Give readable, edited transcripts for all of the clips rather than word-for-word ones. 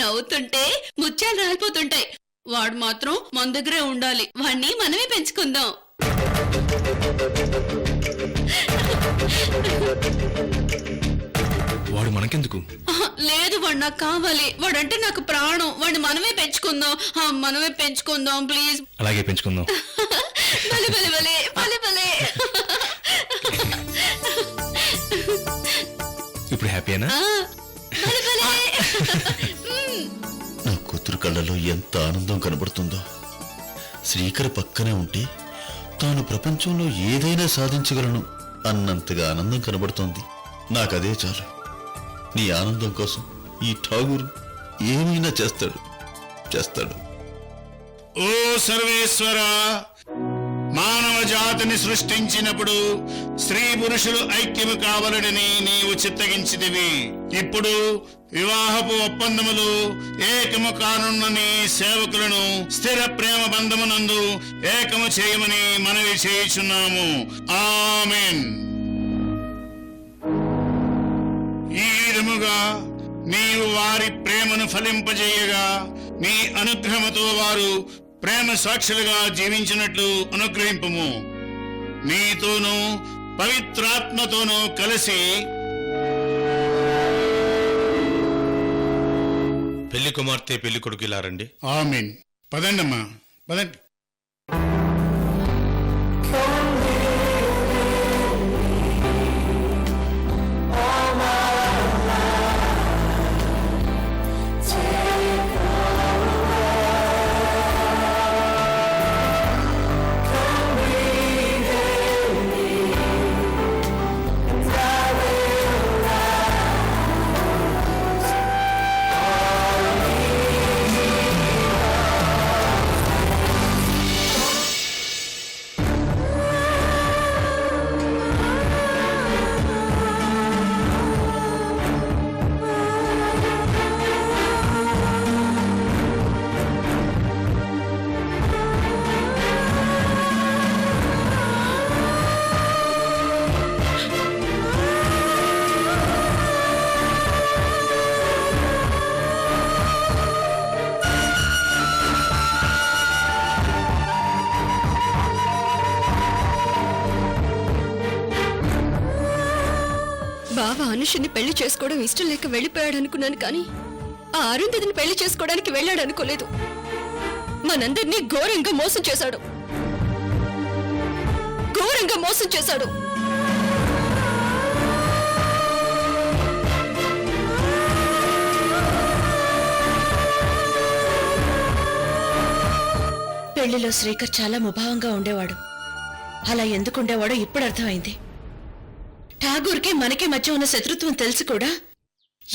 నవ్వుతుంటే ముత్యాలు రాలిపోతుంటాయి. వాడు మాత్రం మన దగ్గరే ఉండాలి. వాణ్ణి మనమే పెంచుకుందాం. వాడు మనకెందుకు? లేదు, వాడు నాకు కావాలి. వాడంటే నాకు ప్రాణం. వాడిని మనమే పెంచుకుందాం. మనమే పెంచుకుందాం ప్లీజ్. అలాగే పెంచుకుందాం. భలే భలే భలే భలే భలే. ఇప్పుడు హ్యాపీయేనా? భలే భలే. నా కూతురు కళ్ళలో ఎంత ఆనందం కనబడుతుందో. శ్రీకర్ పక్కనే ఉంటే తాను ప్రపంచంలో ఏదైనా సాధించగలను అన్నంతగా ఆనందం కనబడుతోంది. నాకదే చాలు. నీ ఆనందం కోసం ఈ ఠాగూర్ ఏమైనా చేస్తాడు. ఓ సర్వేశ్వర, మానవ జాతిని సృష్టించినప్పుడు స్త్రీ పురుషులు ఐక్యము కావాలని నీవు చిత్తగించితివి. ఇప్పుడు వివాహపు ఒప్పందములు ఏకము కానున్న నీ సేవకులను స్థిర ప్రేమ బంధమునందు ఏకము చేయమని మనవి చేయుచున్నాము. ఆమేన్. ఈ విధముగా నీవు వారి ప్రేమను ఫలింపజేయగా నీ అనుగ్రహముతో వారు ప్రేమ సాక్షులుగా జీవించినట్లు అనుగ్రహింపము. నీతోనూ పవిత్రాత్మతోనూ కలిసి పెళ్లి కుమార్తె పెళ్లి కొడుకు ఇలా రండి. ఆమేన్. పదండమ్మా, పదండి. బావ అనుషుని పెళ్లి చేసుకోవడం ఇష్టం లేక వెళ్ళిపోయాడు అనుకున్నాను, కానీ ఆ అరుంధతిని పెళ్లి చేసుకోవడానికి వెళ్ళాడు అనుకోలేదు. మనందరినీ ఘోరంగా మోసం చేశాడు. పెళ్లిలో శ్రీకర్ చాలా ముభావంగా ఉండేవాడు. అలా ఎందుకుండేవాడో ఇప్పుడు అర్థమైంది. ఠాగూర్కి మనకి మధ్య ఉన్న శత్రుత్వం తెలిసి కూడా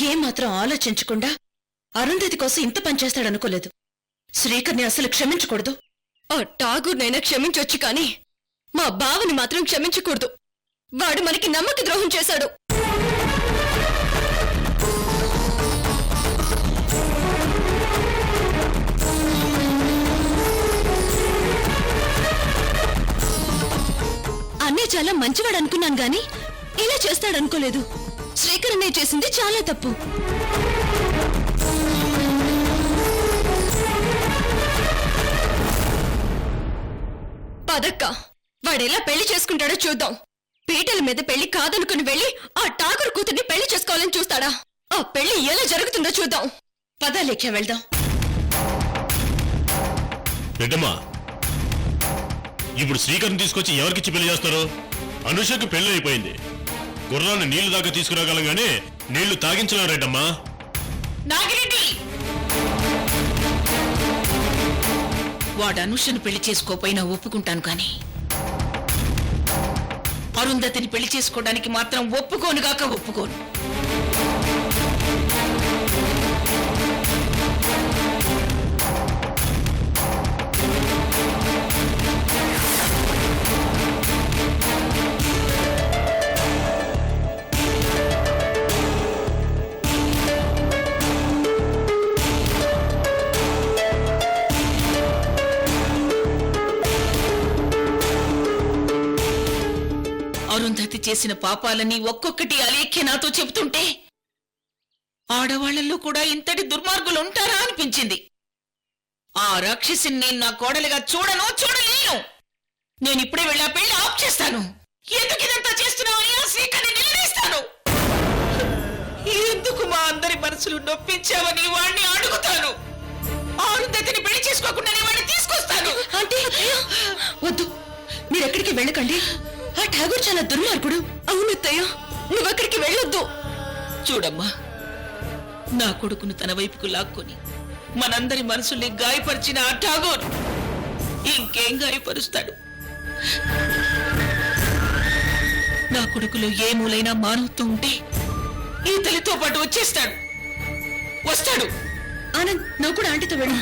ఏమాత్రం ఆలోచించకుండా అరుంధతి కోసం ఇంత పనిచేస్తాడనుకోలేదు. శ్రీకర్ని అసలు క్షమించకూడదు. ఆ ఠాగూర్నైనా క్షమించొచ్చు, కానీ మా బావని మాత్రం క్షమించకూడదు. వాడు మనకి నమ్మక ద్రోహం చేశాడు. అన్నయ్య చాలా మంచివాడు అనుకున్నాను, గాని ఇలా చేస్తాడనుకోలేదు. శ్రీకర్ అన్నయ్య చేసింది చాలా తప్పు. పదక్క, వాడెలా పెళ్లి చేసుకుంటాడో చూద్దాం. పీటల మీద పెళ్లి కాదనుకుని వెళ్ళి ఆ ఠాగూర్ కూతుర్ని పెళ్లి చేసుకోవాలని చూస్తాడా? ఆ పెళ్లి ఎలా జరుగుతుందో చూద్దాం. పద లేఖ్య వెళ్దాం. పెద్దమ్మా, ఇప్పుడు శ్రీకర్ని తీసుకొచ్చి ఎవరికిచ్చి పెళ్లి చేస్తారు? అనుషకు పెళ్లి అయిపోయింది. గుర్రాన్ని నీళ్లు దాకా తీసుకురాగలంగానే నీళ్లు తాగించలేరేటమ్మా. నాగిరెడ్డి, వాడు అనుషను పెళ్లి చేసుకోపోయినా ఒప్పుకుంటాను, కానీ అరుంధతిని పెళ్లి చేసుకోవడానికి మాత్రం ఒప్పుకోనుగాక ఒప్పుకోను. అరుంధతి చేసిన పాపాలని ఒక్కొక్కటి అలేఖ్య నాతో చెబుతుంటే ఆడవాళ్లలో కూడా ఇంతటి దుర్మార్గులు ఉంటారా అనిపించింది. ఆ రాక్షసిని నేను నా కోడలిగా చూడలేను. నేను ఇప్పుడే వెళ్ళి ఆ పెళ్లి ఆఫ్ చేస్తాను. ఎందుకు ఇదంతా చేస్తున్నావని ఆ శ్రీకర్ని నిలదీస్తాను. ఎందుకు మా అందరి మనసులు నొప్పించావని వాణ్ణి అడుగుతాను. ఆరుంధతిని పెళ్లి చేసుకోకుండానే వాడిని తీసుకొస్తాను. అంటే వద్దు, మీరెక్కడికి వెళ్ళకండి. ఆ ఠాగూర్ చాలా దుర్మార్గుడు. అవునత్తయ్య, నువ్వెక్కడికి వెళ్ళొద్దు. చూడమ్మా, నా కొడుకును తన వైపుకు లాక్కొని మనందరి మనసుల్ని గాయపరిచిన ఆ ఠాగూర్ ఇంకేం గాయపరుస్తాడు? నా కొడుకులో ఏ మూలైనా మానవత్వం ఉంటే ఈ తల్లితో పాటు వస్తాడు. ఆనంద్, నువ్వు కూడా ఆంటీతో వెళ్ళు.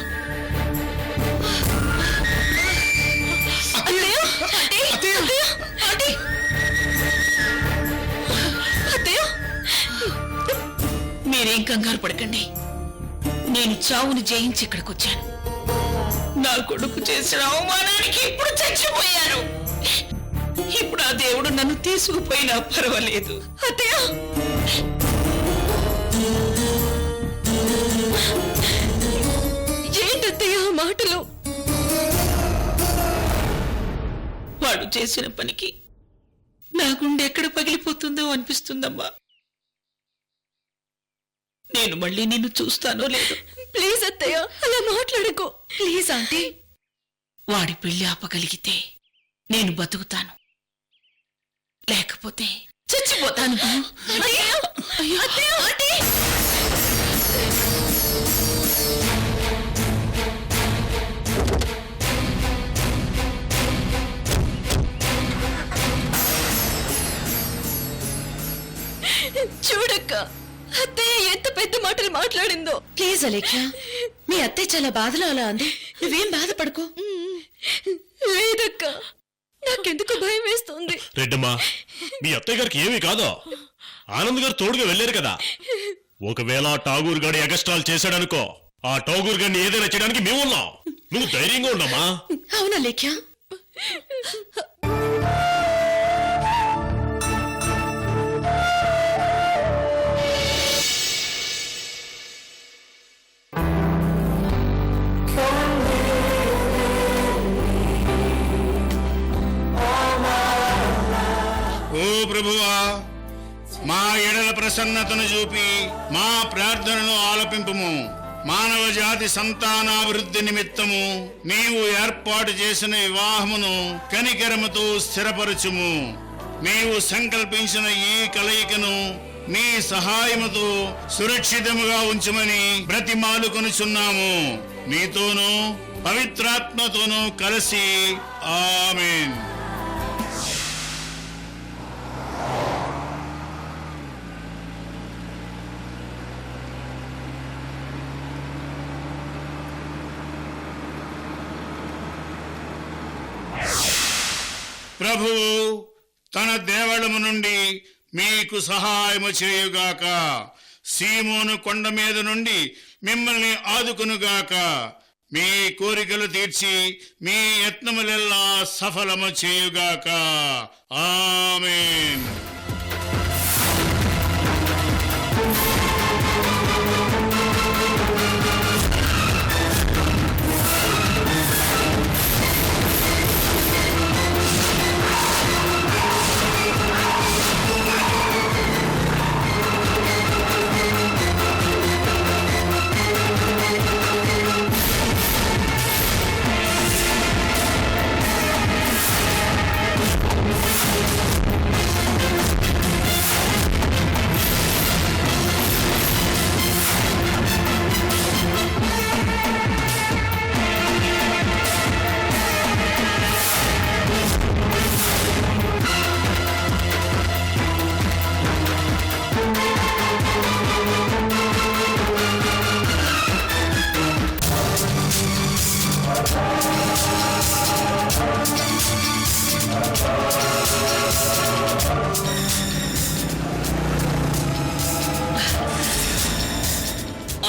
మీరేం కంగారు పడకండి. నేను చావును జయించి ఇక్కడికి వచ్చాను. నా కొడుకు చేసిన అవమానానికి ఇప్పుడు చచ్చిపోయాను. ఇప్పుడు ఆ దేవుడు నన్ను తీసుకుపోయినా పర్వాలేదు. అత్తయ్య, ఏంటత్తయ్య ఆ మాటలు? వాడు చేసిన పనికి నా గుండె ఎక్కడ పగిలిపోతుందో అనిపిస్తుందమ్మా. నేను మళ్ళీ నిన్ను చూస్తానో లేదో. ప్లీజ్ అత్తయ్య, అలా మాట్లాడకు. Please aunty. వాడి పెళ్లి ఆపగలిగితే నేను బతుకుతాను, లేకపోతే చచ్చిపోతాను. చూడక్క, అత్తయ్య ఎంత పెద్ద మాటలు మాట్లాడిందో. ప్లీజ్ అలేఖ్య, మీ అత్తయ్య చాలా బాధలో అలా అంది. నువ్వేం బాధపడుకో. లేదక్క, నాకెందుకు భయం వేస్తుంది. రెడ్డమ్మా, మీ అత్తయ్య గారికి ఏమీ కాదో. ఆనంద్ గారు తోడుగా వెళ్ళారు కదా. ఒకవేళ ఠాగూర్ గారి ఎగస్ట్రాల్ చేశాడనుకో, ఆ ఠాగూర్ గారిని ఏదైనా చేయడానికి మేమున్నాం. నువ్వు ధైర్యంగా ఉండమ్మా. అవునా లేఖ్య? ఓ ప్రభువా, మా ఎడల ప్రసన్నతను చూపి మా ప్రార్థనను ఆలపింపుము. మానవ జాతి సంతానాభివృద్ధి నిమిత్తము నీవు ఏర్పాటు చేసిన వివాహమును కనికరముతో స్థిరపరచుము. నీవు సంకల్పించిన ఈ కలయికను నీ సహాయముతో సురక్షితముగా ఉంచుమని బ్రతిమాలుకొనుచున్నాము. నీతోనూ పవిత్రాత్మతోనూ కలిసి. ఆమేన్. ప్రభువు తన దేవళము నుండి మీకు సహాయము చేయుగాక. సీమోను కొండ మీద నుండి మిమ్మల్ని ఆదుకునుగాక. మీ కోరికలు తీర్చి మీ యత్నములెల్లా సఫలము చేయుగాక. ఆమేన్.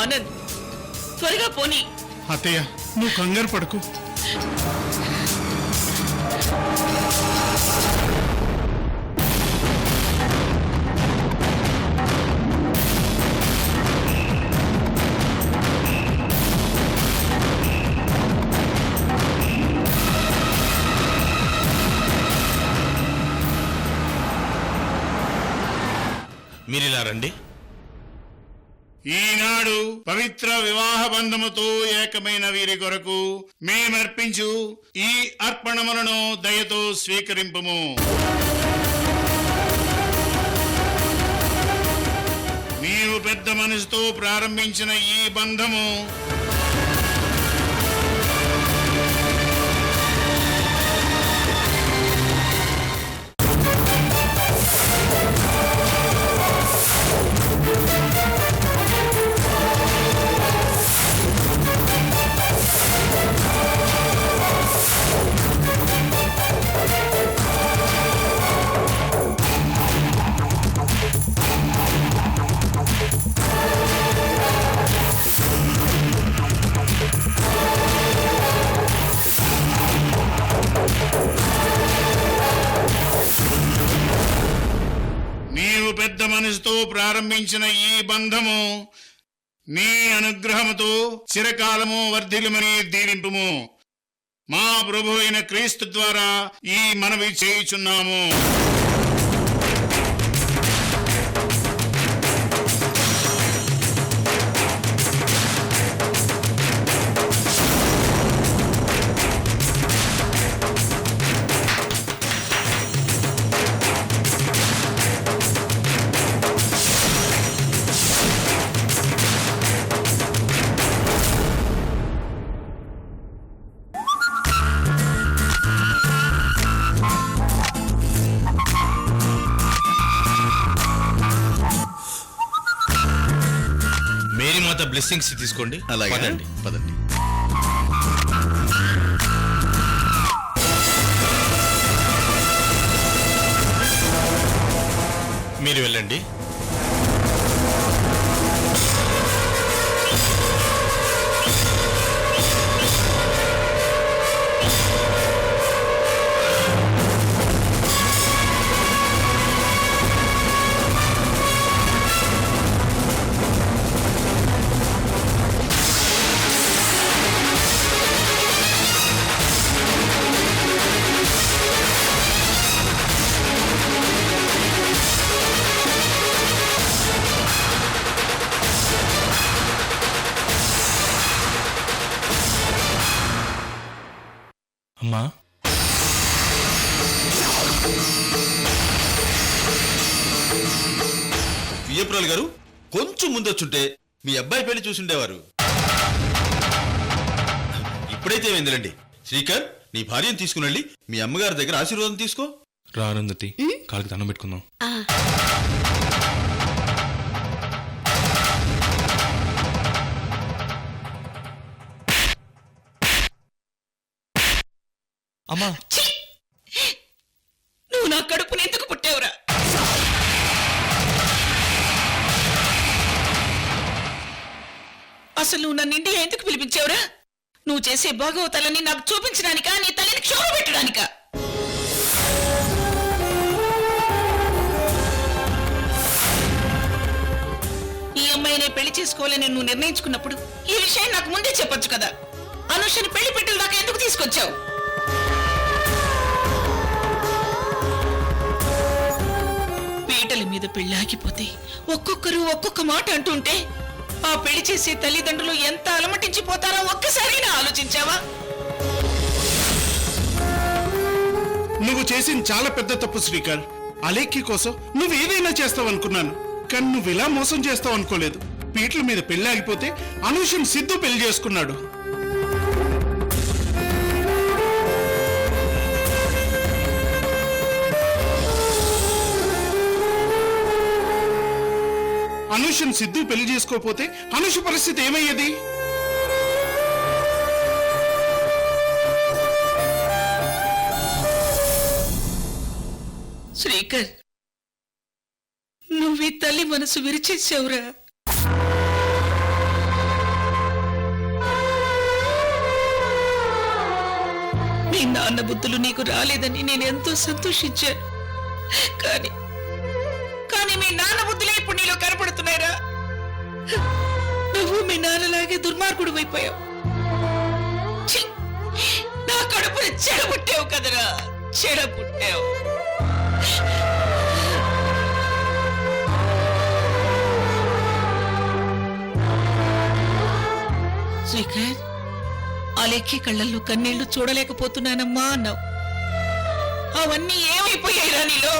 ఆనంద్, త్వరగా పోనీ. అత్తయ్య, నువ్వు కంగారు పడకు. మీరిలా రండి. ఈనాడు పవిత్ర వివాహ బంధముతో ఏకమైన వీరి కొరకు మేమర్పించు ఈ అర్పణములను దయతో స్వీకరింపుము. నీవు పెద్ద మనసుతో ప్రారంభించిన ఈ బంధము నీవు పెద్ద మనసుతో ప్రారంభించిన ఈ బంధము నీ అనుగ్రహముతో చిరకాలము వర్ధిల్లుమని దీవింపుము. మా ప్రభు అయిన క్రీస్తు ద్వారా ఈ మనవి చేయుచున్నాము. మేరీమాత బ్లెస్సింగ్స్ తీసుకోండి. అలాగే పదండి. పదండి. మీరు వెళ్ళండి. అమ్మా, వియ్యపురాలు గారు కొంచెం ముందొచ్చుంటే మీ అబ్బాయి పెళ్లి చూసుండేవారు. ఇప్పుడైతే ఏమైందిలండి. శ్రీకర్, నీ భార్యను తీసుకుని వెళ్ళి మీ అమ్మగారి దగ్గర ఆశీర్వాదం తీసుకో. రా అరుంధతి, కాళ్ళకి దండం పెట్టుకుందాం. అమ్మా, నువ్వు నా కడుపుని ఎందుకు పుట్టావురా? అసలు నువ్వు నన్ను ఇండియా ఎందుకు పిలిపించావురా? నువ్వు చేసే భాగవతాలని నాకు చూపించడానికా, నీ తల్లిని క్షోభ పెట్టడానికా? ఈ అమ్మాయినే పెళ్లి చేసుకోవాలని నువ్వు నిర్ణయించుకున్నప్పుడు ఈ విషయం నాకు ముందే చెప్పొచ్చు కదా. అనుషని పెళ్లి పెట్టెల దాకా ఎందుకు తీసుకొచ్చావు? పీటల మీద పెళ్లి ఆగిపోతే ఒక్కొక్కరు ఒక్కొక్క మాట అంటుంటే ఆ పెళ్లి చేసే తల్లిదండ్రులు ఎంత అలమటించిపోతారో ఒక్కసారైనా ఆలోచించావా? నువ్వు చేసిన చాలా పెద్ద తప్పు శ్రీకర్. అలేఖ్య కోసం నువ్వు ఏదైనా చేస్తావు అనుకున్నాను, కానీ నువ్వు ఇలా మోసం చేస్తావు అనుకోలేదు. పీటల మీద పెళ్లి ఆగిపోతే అనూషం సిద్ధు పెళ్లి చేసుకున్నాడు. అనుషను సిద్ధు పెళ్లి చేసుకోకపోతే అనుష పరిస్థితి ఏమయ్యేది? శ్రీకర్, నువ్వు ఈ తల్లి మనసు విరిచేసావురా. మీ నాన్న బుద్ధులు నీకు రాలేదని నేను ఎంతో సంతోషించాను. కానీ మీ నాన్న బుద్ధులే ఇప్పుడు నీలో కనపడుతున్నాయిరా. నువ్వు మీ నాన్నలాగే దుర్మార్గుడు అయిపోయావు. నా కడుపుని చెడబుట్టావు కదరా, చెడబుట్టావు. అలేఖ్య కళ్ళల్లో కన్నీళ్లు చూడలేకపోతున్నానమ్మా అన్నావు. అవన్నీ ఏమైపోయాయిరా నీలో?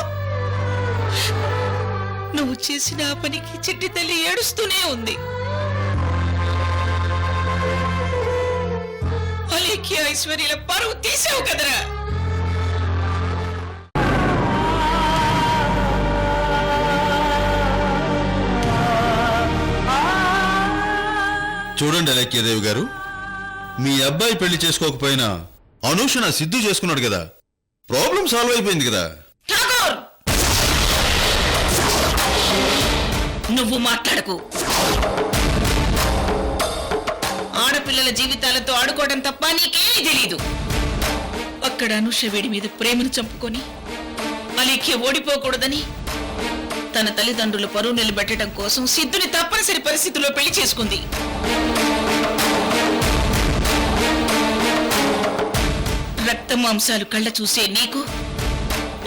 నువ్వు చేసిన ఆ పనికి చిట్టి తల్లి ఏడుస్తూనే ఉంది. అలేఖ్య ఐశ్వర్యల పరువు తీసావు కదరా. చూడండి అలేఖ్యదేవి గారు, మీ అబ్బాయి పెళ్లి చేసుకోకపోయినా అనూష నా సిద్ధు చేసుకున్నాడు కదా, ప్రాబ్లం సాల్వ్ అయిపోయింది కదా. ఠాగూర్, నువ్వు మాట్లాడకు. ఆడపిల్లల జీవితాలతో ఆడుకోవడం తప్ప నీకేమీ తెలీదు. అక్కడ అనుష వేడి మీద ప్రేమను చంపుకొని అలేఖ్య ఓడిపోకూడదని తన తల్లిదండ్రుల పరువు నిలబెట్టడం కోసం సిద్ధుని తప్పనిసరి పరిస్థితుల్లో పెళ్లి చేసుకుంది. రక్తమాంసాలు కళ్ళ చూసే నీకు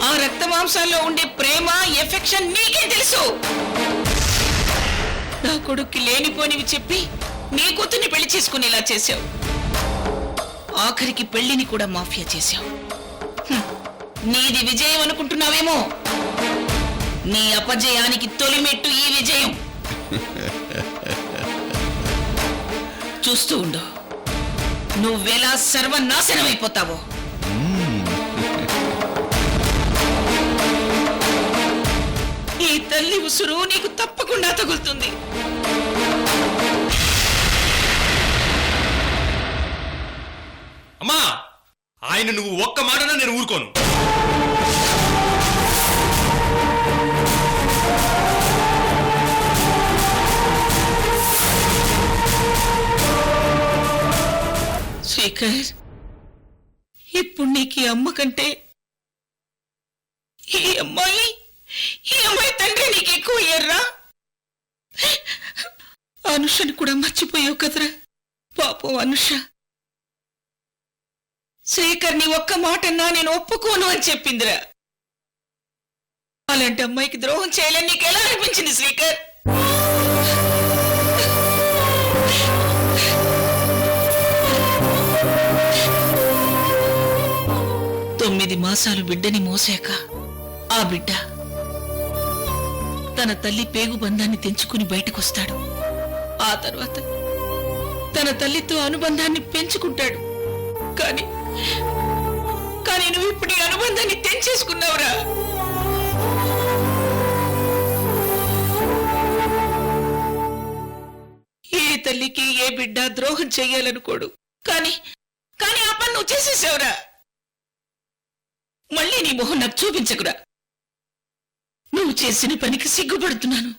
ఆ రక్తమాంసాల్లో ఉండే ప్రేమ, ఎఫెక్షన్ నీకే తెలుసు. నా కొడుక్కి లేనిపోనివి చెప్పి నీ కూతుర్ని పెళ్లి చేసుకునేలా చేశావు. ఆఖరికి పెళ్లిని కూడా మాఫియా చేశావు. నీది విజయం అనుకుంటున్నావేమో, నీ అపజయానికి తొలిమెట్టు ఈ విజయం. చూస్తూ ఉండు, నువ్వెలా సర్వనాశనమైపోతావో. ఈ తల్లి ఉసురు నీకు తప్పకుండా తగులుతుంది. అమ్మా, ఆయన నువ్వు ఒక్క మాటనా నేను ఊరుకోను. శేఖర్, ఇప్పుడు నీకు ఈ అమ్మ కంటే ఈ అమ్మాయి తండ్రి నీకు ఎక్కువ ఎర్రా. అనుషని కూడా మర్చిపోయావు కదరా. పాపం అనుష. శేఖర్ నీ ఒక్క మాటన్నా నేను ఒప్పుకోను అని చెప్పిందిరా. అలాంటి అమ్మాయికి ద్రోహం చేయాలని నీకు ఎలా అనిపించింది శేఖర్? తొమ్మిది మాసాలు బిడ్డని మోసాక ఆ బిడ్డ తన తల్లి పేగు బంధాన్ని తెంచుకుని బయటకొస్తాడు. ఆ తర్వాత తన తల్లితో అనుబంధాన్ని పెంచుకుంటాడు. కానీ నువ్వు ఇప్పుడు ఈ అనుబంధాన్ని తెంచేసుకున్నావురా. ఏ తల్లికి ఏ బిడ్డ ద్రోహం చెయ్యాలనుకోడు. కానీ ఆ పని నువ్వు చేసేసావురా. మళ్ళీ నీ మొహం నాకు చూపించకురా. నువ్వు చేసిన పనికి సిగ్గుపడుతున్నాను.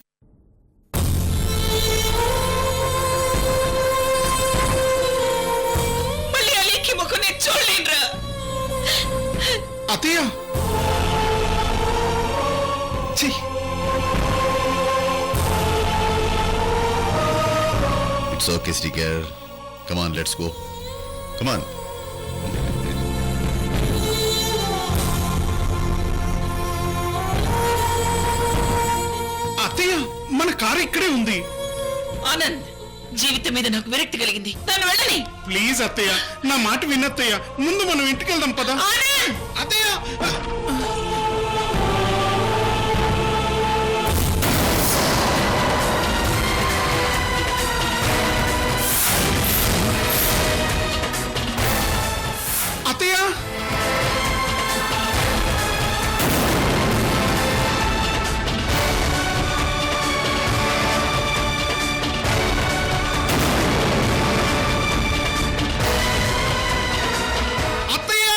మళ్ళీ అలీకి ముఖం నేను చూడలేనురా. అత్తయ్య, it's okay Srikar, come on let's go, come on. అత్తయ్య, మన కారు ఇక్కడే ఉంది. ఆనంద్, జీవితం మీద నాకు విరక్తి కలిగింది. నన్ను వెళ్ళని. ప్లీజ్ అత్తయ్య, నా మాట వినత్తయ్య. ముందు మనం ఇంటికి వెళ్దాం పదా. ఆనంద్, అత్తయ్య, అత్తయ్య, అత్తయ్య.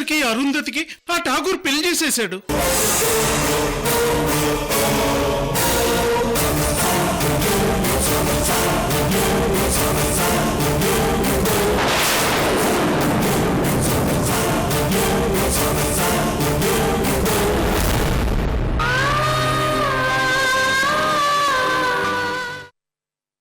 శ్రీకర్కి అరుంధతికి ఆ ఠాగూర్ పెళ్లి చేసేశాడు.